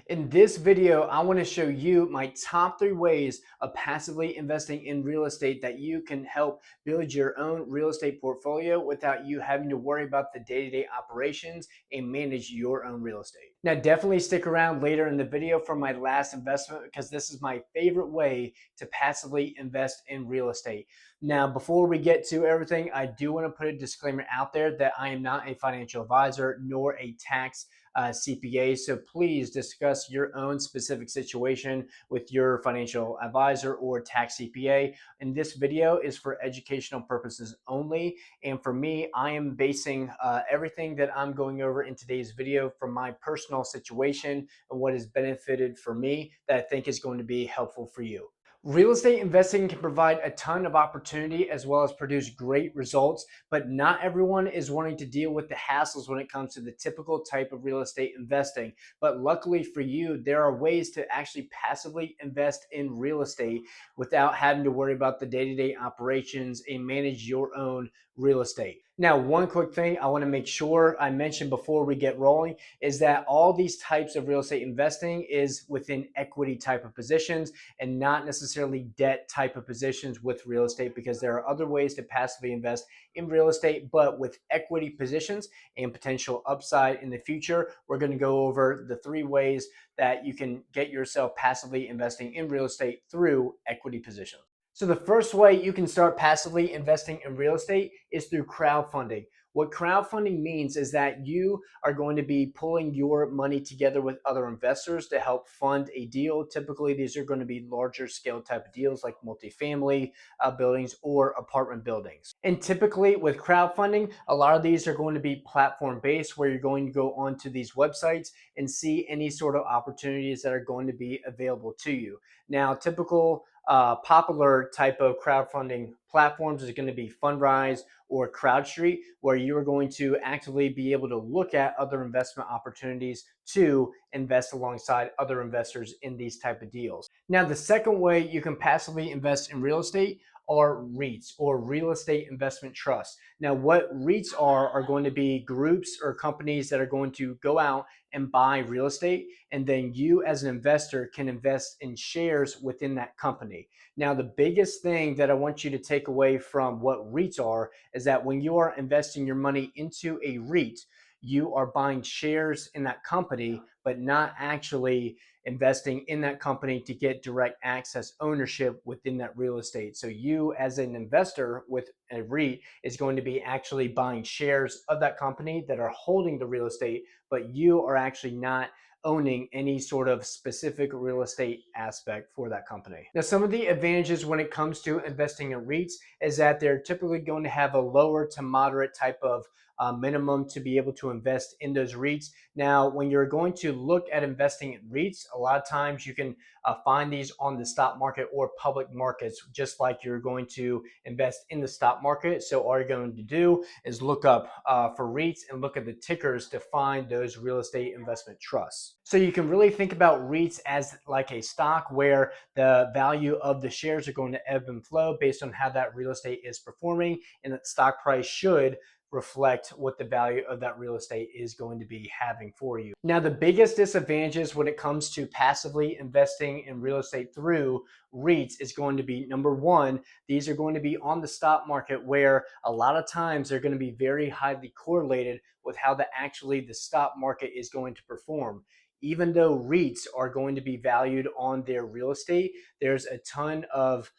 In this video, I want to show you my top 3 ways of passively investing in real estate that you can help build your own real estate portfolio without you having to worry about the day-to-day operations and manage your own real estate. Now, definitely stick around later in the video for my last investment because this is my favorite way to passively invest in real estate. Now, before we get to everything, I do want to put a disclaimer out there that I am not a financial advisor nor a tax CPA. So please discuss your own specific situation with your financial advisor or tax CPA. And this video is for educational purposes only. And for me, I am basing everything that I'm going over in today's video from my personal situation and what has benefited for me that I think is going to be helpful for you. Real estate investing can provide a ton of opportunity as well as produce great results, but not everyone is wanting to deal with the hassles when it comes to the typical type of real estate investing. But luckily for you, there are ways to actually passively invest in real estate without having to worry about the day-to-day operations and manage your own real estate. Now, one quick thing I want to make sure I mention before we get rolling is that all these types of real estate investing is within equity type of positions and not necessarily debt type of positions with real estate, because there are other ways to passively invest in real estate, but with equity positions and potential upside in the future. We're going to go over the 3 ways that you can get yourself passively investing in real estate through equity positions. So the first way you can start passively investing in real estate is through crowdfunding. What crowdfunding means is that you are going to be pulling your money together with other investors to help fund a deal. Typically, these are going to be larger scale type of deals like multifamily buildings or apartment buildings. And typically with crowdfunding, a lot of these are going to be platform based where you're going to go onto these websites and see any sort of opportunities that are going to be available to you. Now, typical popular type of crowdfunding platforms is going to be Fundrise or CrowdStreet, where you are going to actively be able to look at other investment opportunities to invest alongside other investors in these type of deals. Now, the second way you can passively invest in real estate are REITs, or real estate investment trusts. Now, what REITs are going to be groups or companies that are going to go out and buy real estate, and then you as an investor can invest in shares within that company. Now, the biggest thing that I want you to take away from what REITs are is that when you are investing your money into a REIT, you are buying shares in that company, but not actually investing in that company to get direct access ownership within that real estate. So you as an investor with a REIT is going to be actually buying shares of that company that are holding the real estate, but you are actually not owning any sort of specific real estate aspect for that company. Now, some of the advantages when it comes to investing in REITs is that they're typically going to have a lower to moderate type of minimum to be able to invest in those REITs. Now, when you're going to look at investing in REITs, a lot of times you can find these on the stock market or public markets, just like you're going to invest in the stock market. So all you're going to do is look up for REITs and look at the tickers to find those real estate investment trusts. So you can really think about REITs as like a stock where the value of the shares are going to ebb and flow based on how that real estate is performing, and that stock price should reflect what the value of that real estate is going to be having for you. Now, the biggest disadvantages when it comes to passively investing in real estate through REITs is going to be, number one, these are going to be on the stock market where a lot of times they're going to be very highly correlated with how the stock market is going to perform. Even though REITs are going to be valued on their real estate, there's a ton of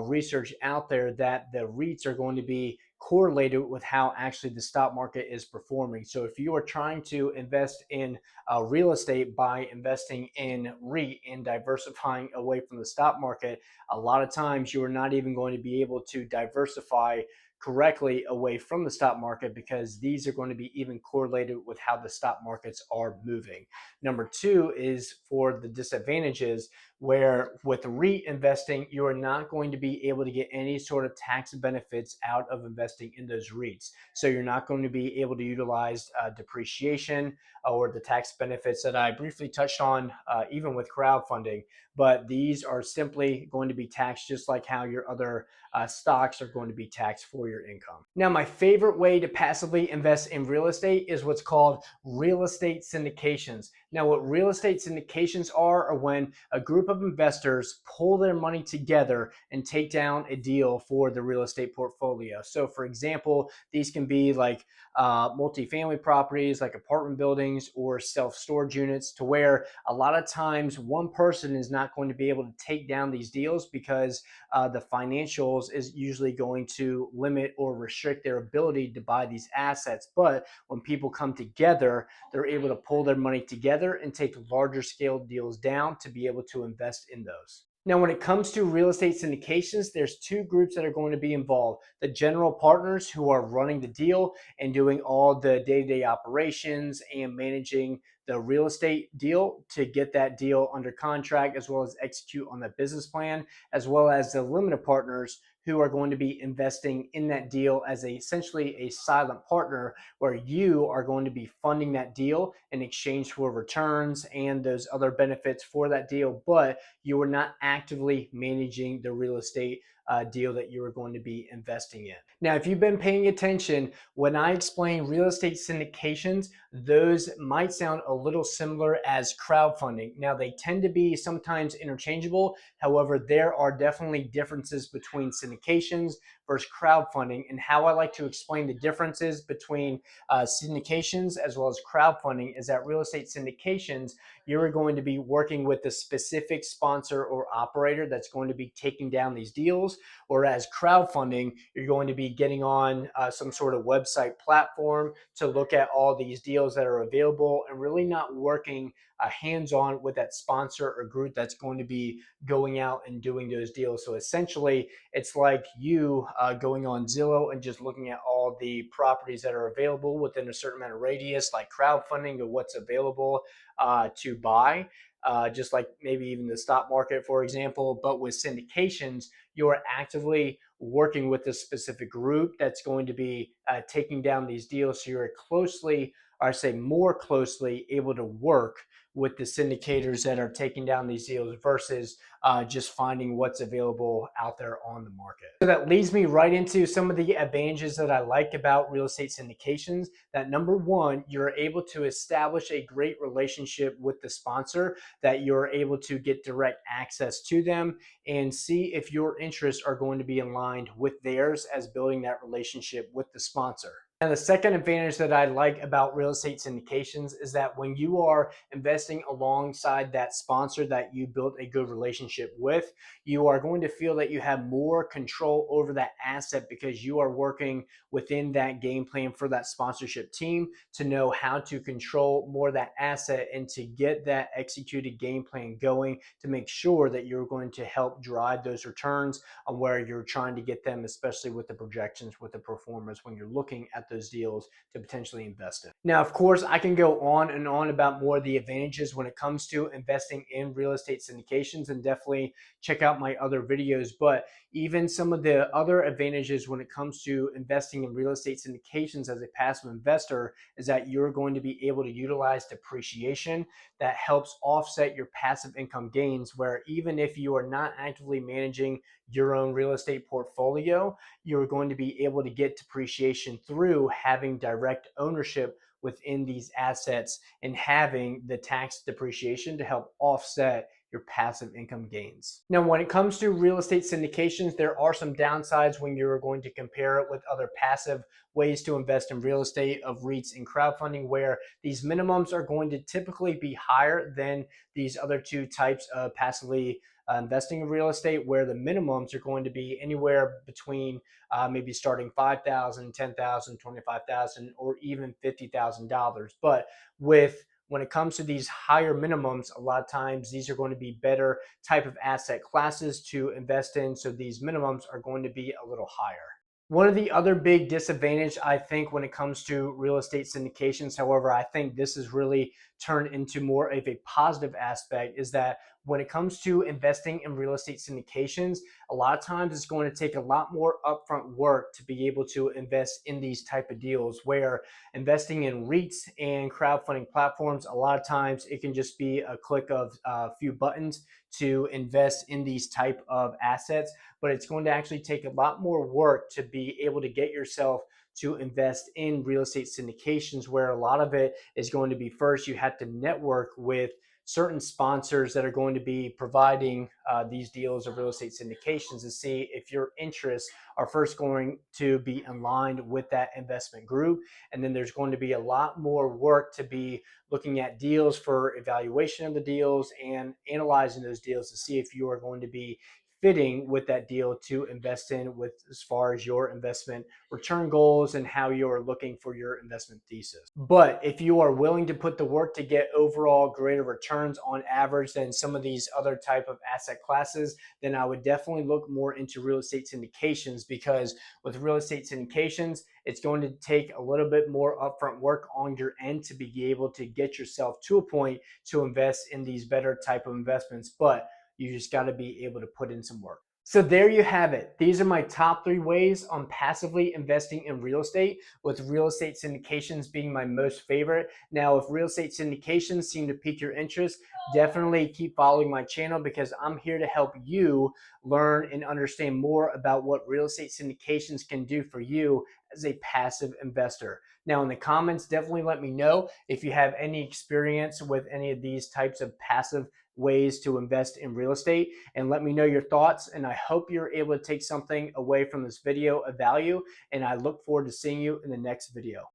research out there that the REITs are going to be correlated with how actually the stock market is performing. So if you are trying to invest in real estate by investing in REIT and diversifying away from the stock market, a lot of times you are not even going to be able to diversify correctly away from the stock market because these are going to be even correlated with how the stock markets are moving. Number two is for the disadvantages, where with REIT investing, you are not going to be able to get any sort of tax benefits out of investing in those REITs. So you're not going to be able to utilize depreciation or the tax benefits that I briefly touched on, even with crowdfunding. But these are simply going to be taxed just like how your other stocks are going to be taxed for your income. Now, my favorite way to passively invest in real estate is what's called real estate syndications. Now, what real estate syndications are when a group of investors pull their money together and take down a deal for the real estate portfolio. So, for example, these can be like multifamily properties, like apartment buildings or self storage units, to where a lot of times one person is not going to be able to take down these deals because the financials is usually going to limit or restrict their ability to buy these assets. But when people come together, they're able to pull their money together and take larger scale deals down to be able to invest in those. Now, when it comes to real estate syndications, there's two groups that are going to be involved. The general partners who are running the deal and doing all the day-to-day operations and managing the real estate deal to get that deal under contract, as well as execute on the business plan, as well as the limited partners who are going to be investing in that deal as essentially a silent partner, where you are going to be funding that deal in exchange for returns and those other benefits for that deal, but you are not actively managing the real estate deal that you are going to be investing in. Now, if you've been paying attention, when I explain real estate syndications, those might sound a little similar as crowdfunding. Now, they tend to be sometimes interchangeable. However, there are definitely differences between syndications versus crowdfunding. And how I like to explain the differences between syndications as well as crowdfunding is that real estate syndications, you're going to be working with a specific sponsor or operator that's going to be taking down these deals. Whereas crowdfunding, you're going to be getting on some sort of website platform to look at all these deals that are available and really not working hands on with that sponsor or group that's going to be going out and doing those deals. So essentially, it's like you going on Zillow and just looking at all the properties that are available within a certain amount of radius, like crowdfunding of what's available to buy. Just like maybe even the stock market, for example. But with syndications, you're actively working with a specific group that's going to be taking down these deals. So you're closely, or I say more closely, able to work with the syndicators that are taking down these deals versus just finding what's available out there on the market. So that leads me right into some of the advantages that I like about real estate syndications. That number one, you're able to establish a great relationship with the sponsor, that you're able to get direct access to them and see if your interests are going to be aligned with theirs as building that relationship with the sponsor. And the second advantage that I like about real estate syndications is that when you are investing alongside that sponsor that you built a good relationship with, you are going to feel that you have more control over that asset because you are working within that game plan for that sponsorship team to know how to control more of that asset and to get that executed game plan going to make sure that you're going to help drive those returns on where you're trying to get them, especially with the projections, with the performance when you're looking at those deals to potentially invest in. Now, of course, I can go on and on about more of the advantages when it comes to investing in real estate syndications, and definitely check out my other videos. But even some of the other advantages when it comes to investing in real estate syndications as a passive investor is that you're going to be able to utilize depreciation that helps offset your passive income gains, where even if you are not actively managing your own real estate portfolio, you're going to be able to get depreciation through having direct ownership within these assets and having the tax depreciation to help offset your passive income gains. Now, when it comes to real estate syndications, there are some downsides when you're going to compare it with other passive ways to invest in real estate of REITs and crowdfunding, where these minimums are going to typically be higher than these other two types of passively investing in real estate, where the minimums are going to be anywhere between maybe starting 5,000, 10,000, 25,000, or even $50,000. But with when it comes to these higher minimums, a lot of times these are going to be better type of asset classes to invest in. So these minimums are going to be a little higher. One of the other big disadvantage, I think, when it comes to real estate syndications, however, I think this is really turned into more of a positive aspect, is that when it comes to investing in real estate syndications, a lot of times it's going to take a lot more upfront work to be able to invest in these type of deals, where investing in REITs and crowdfunding platforms, a lot of times it can just be a click of a few buttons to invest in these type of assets. But it's going to actually take a lot more work to be able to get yourself to invest in real estate syndications, where a lot of it is going to be, first, you have to network with certain sponsors that are going to be providing these deals of real estate syndications to see if your interests are first going to be aligned with that investment group. And then there's going to be a lot more work to be looking at deals for evaluation of the deals and analyzing those deals to see if you are going to be fitting with that deal to invest in, with as far as your investment return goals and how you're looking for your investment thesis. But if you are willing to put the work to get overall greater returns on average than some of these other type of asset classes, then I would definitely look more into real estate syndications, because with real estate syndications, it's going to take a little bit more upfront work on your end to be able to get yourself to a point to invest in these better type of investments. But you just got to be able to put in some work. So there you have it. These are my top 3 ways on passively investing in real estate, with real estate syndications being my most favorite. Now, if real estate syndications seem to pique your interest, definitely keep following my channel, because I'm here to help you learn and understand more about what real estate syndications can do for you as a passive investor. Now, in the comments, definitely let me know if you have any experience with any of these types of passive ways to invest in real estate, and let me know your thoughts. And I hope you're able to take something away from this video of value, and I look forward to seeing you in the next video.